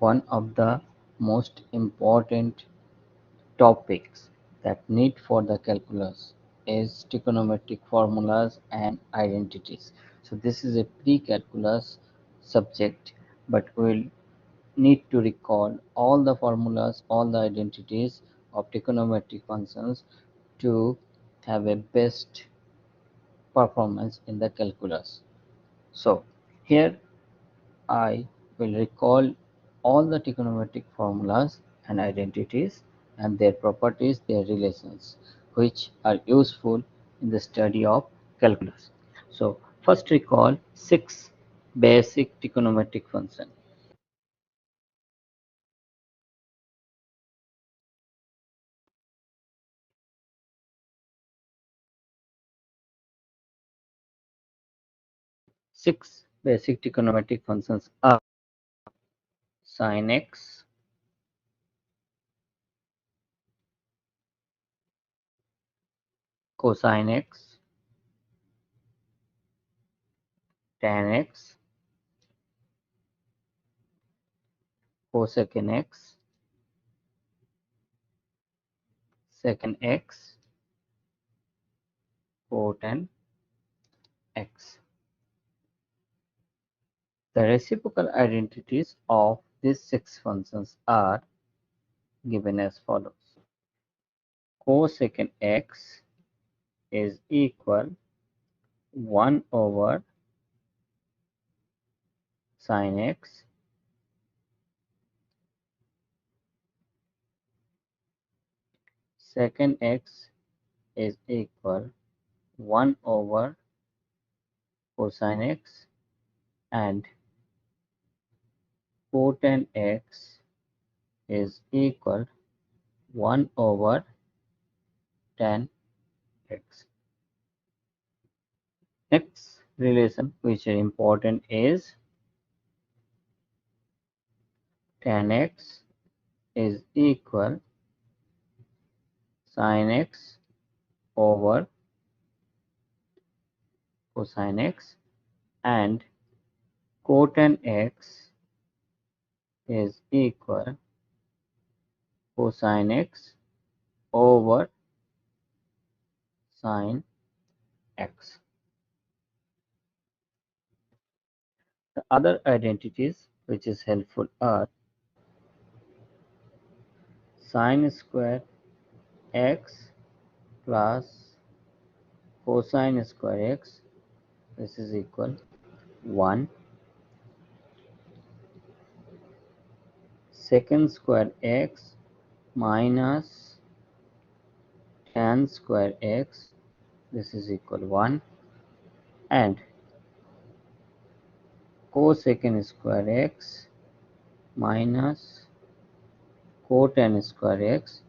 one of the most important topics that need for the calculus is trigonometric formulas and identities. So this is a pre-calculus subject, but we'll need to recall all the formulas, all the identities of trigonometric functions to have a best performance in the calculus. So here I will recall all the trigonometric formulas and identities and their properties, their relations, which are useful in the study of calculus. So first recall six basic trigonometric functions. Six basic trigonometric functions are sin x, cosine x, tan x, cosecant x, secant x, cotan x. The reciprocal identities of these six functions are given as follows. Cosecant x is equal 1 over sin x, secant x is equal 1 over cosine x, and cotan x is equal 1 over tan x. Next relation which is important is tan x is equal sin x over cosine x, and cotan x is equal cosine x over sin x. The other identities which is helpful are sin square x plus cosine square x, this is equal 1, secant square x minus tan square x, this is equal 1, and cosecant square x minus cotan square x,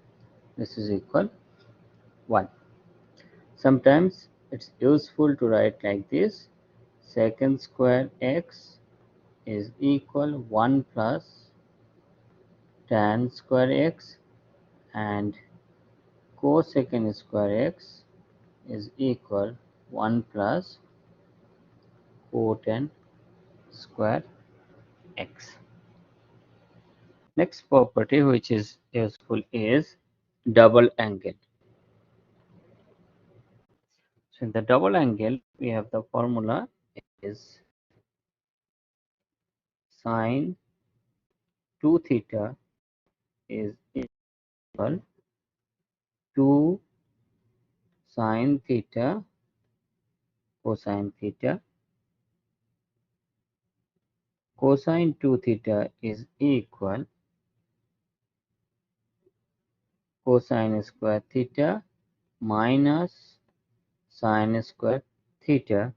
this is equal 1. Sometimes it's useful to write like this: secant square x is equal 1 plus tan square x, and cosecant square x is equal 1 plus cotan square x. Next property which is useful is double angle. So in the double angle we have the formula is sine 2 theta is equal to sine theta cosine theta. Cosine 2 theta is equal cosine square theta minus sine square theta,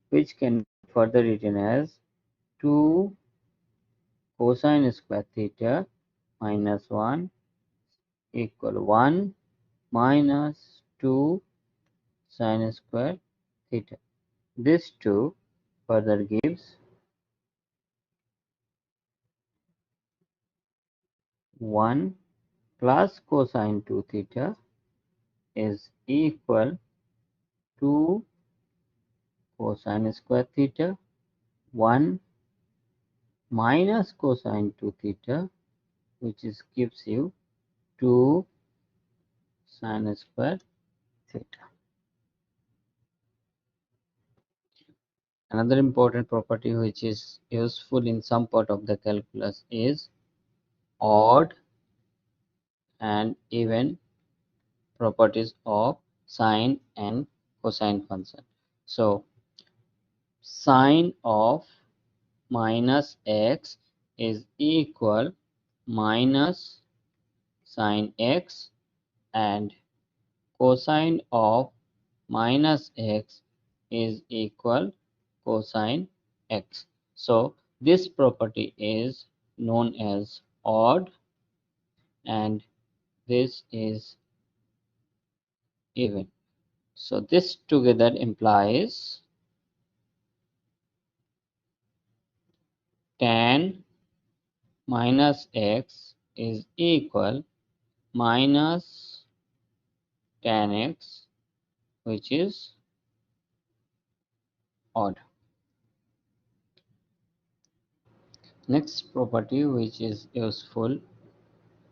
which can be further written as 2 cosine square theta minus 1 equal 1 minus 2 sine square theta. This 2 further gives 1 plus cosine 2 theta is equal to cosine square theta 1 minus cosine 2 theta, which is gives you 2 sine square theta. Another important property which is useful in some part of the calculus is odd and even properties of sine and cosine function. So sine of minus x is equal minus sine x, and cosine of minus x is equal cosine x. So this property is known as odd, and this is even. So this together implies tan minus x is equal minus tan x, which is odd. Next property which is useful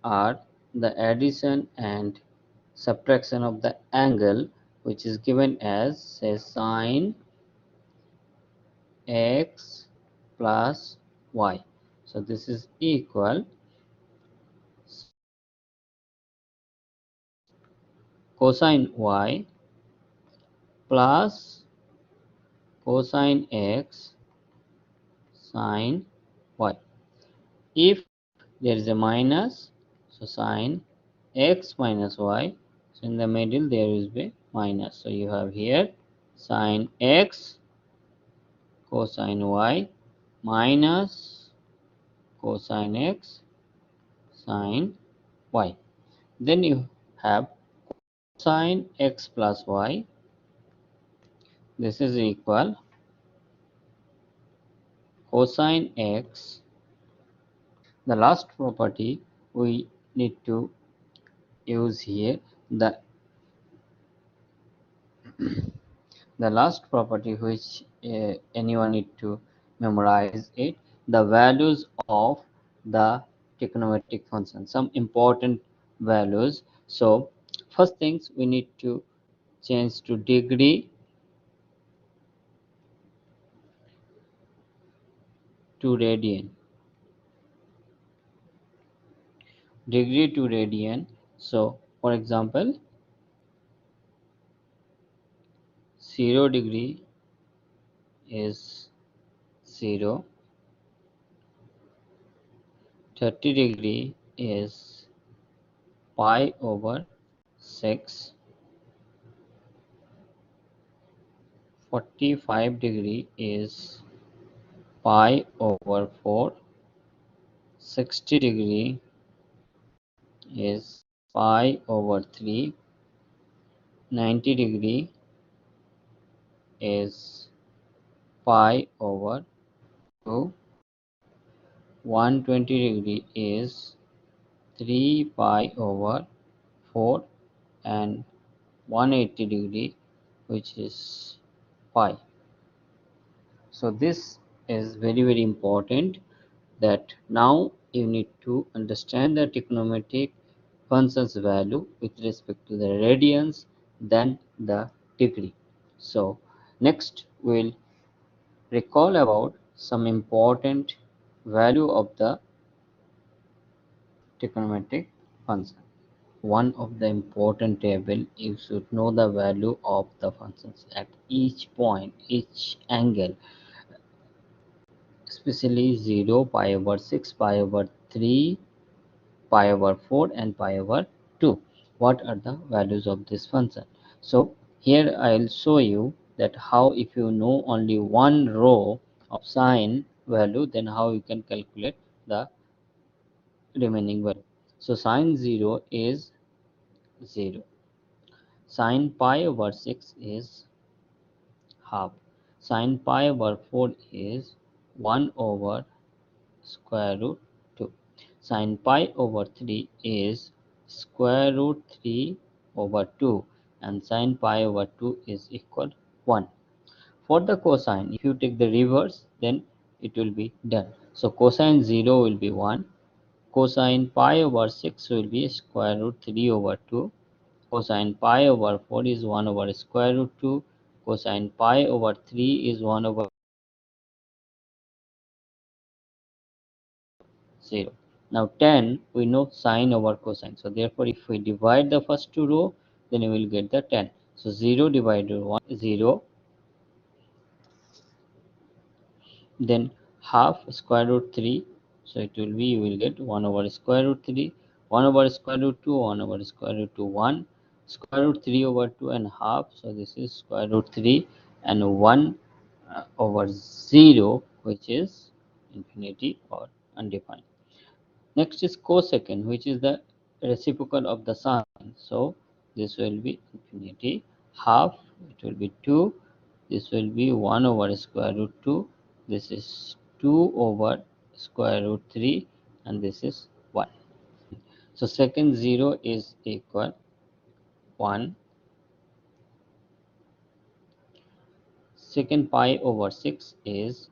are the addition and subtraction of the angle, which is given as, say, sine x plus y. So this is equal cosine y plus cosine x sine y. If there is a minus, so sine x minus y, so in the middle there is a minus. So you have here sine x cosine y minus cosine x sine y. Then you have sine x plus y. This is equal cosine x. The last property we need to use here, the last property which anyone need to memorize it, the values of the trigonometric function, some important values. So first things we need to change to degree to radian. Degree to radian. So for example, 0 degree is 0, 30 degree is pi over 6, 45 degree is pi over 4, 60 degree is pi over 3, 90 degree is pi over 2, 120 degree is 3 pi over 4, and 180 degree, which is pi. So this is very important, that now you need to understand the trigonometric functions value with respect to the radians, then the degree. So next we'll recall about some important value of the trigonometric function. One of the important table, you should know the value of the functions at each point, each angle, especially 0, pi over 6, pi over 3, pi over 4, and pi over 2. What are the values of this function? So here I'll show you that how, if you know only one row of sine value, then how you can calculate the remaining value. So sine 0 is 0. Sine pi over 6 is half. Sine pi over 4 is 1 over square root 2. Sin pi over 3 is square root 3 over 2, and sin pi over 2 is equal 1. For the cosine, if you take the reverse, then it will be done. So cosine 0 will be 1. Cosine pi over 6 will be square root 3 over 2. Cosine pi over 4 is 1 over square root 2. Cosine pi over 3 is 1 over 0. Now 10, we know sine over cosine. So therefore, if we divide the first two row, then we will get the 10. So 0 divided 1 is 0. Then half square root 3. So it will be, you will get 1 over square root 3. 1 over square root 2, 1 over square root 2, 1. Square root 3 over 2 and half. So this is square root 3 and 1 over 0, which is infinity or undefined. Next is cosecant, which is the reciprocal of the sine. So this will be infinity. Half, it will be 2. This will be 1 over square root 2. This is 2 over square root 3, and this is 1. So second 0 is equal 1. Second pi over 6 is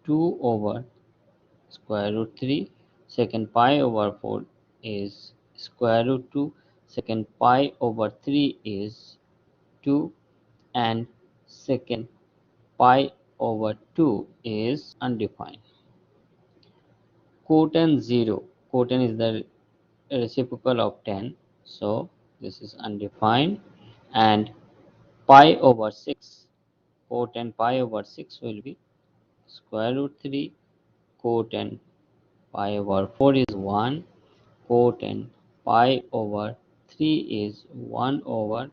2 over square root 3. Second pi over 4 is square root 2. Second pi over 3 is 2. And second pi over 2 is undefined. Cotan 0. Cotan is the reciprocal of 10. So this is undefined. And pi over 6. Cotan pi over 6 will be square root 3. Cotan pi over 4 is 1. Cotan pi over 3 is 1 over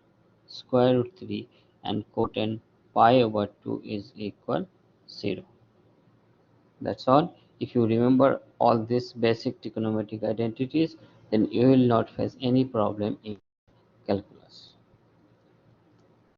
square root 3, and cotan pi over 2 is equal 0. That's all. If you remember all these basic trigonometric identities, then you will not face any problem in calculation.